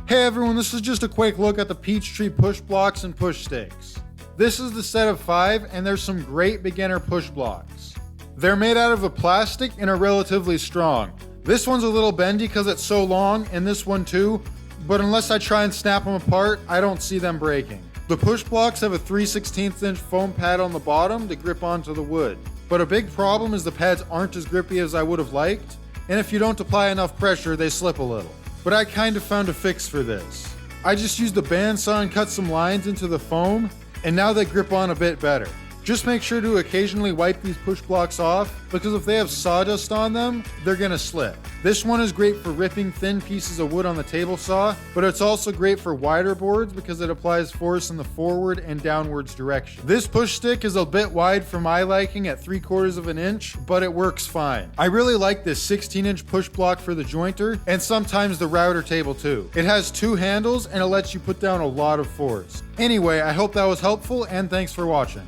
Hey everyone, this is just a quick look at the Peachtree push blocks and push sticks. This is the set of 5, and there's some great beginner push blocks. They're made out of a plastic and are relatively strong. This one's a little bendy because it's so long, and this one too, but unless I try and snap them apart, I don't see them breaking. The push blocks have a 3/16 inch foam pad on the bottom to grip onto the wood. But a big problem is the pads aren't as grippy as I would have liked, and if you don't apply enough pressure, they slip a little. But I kind of found a fix for this. I just used a bandsaw and cut some lines into the foam, and now they grip on a bit better. Just make sure to occasionally wipe these push blocks off, because if they have sawdust on them, they're gonna slip. This one is great for ripping thin pieces of wood on the table saw, but it's also great for wider boards because it applies force in the forward and downwards direction. This push stick is a bit wide for my liking at 3/4 of an inch, but it works fine. I really like this 16-inch push block for the jointer, and sometimes the router table too. It has 2 handles and it lets you put down a lot of force. Anyway, I hope that was helpful, and thanks for watching.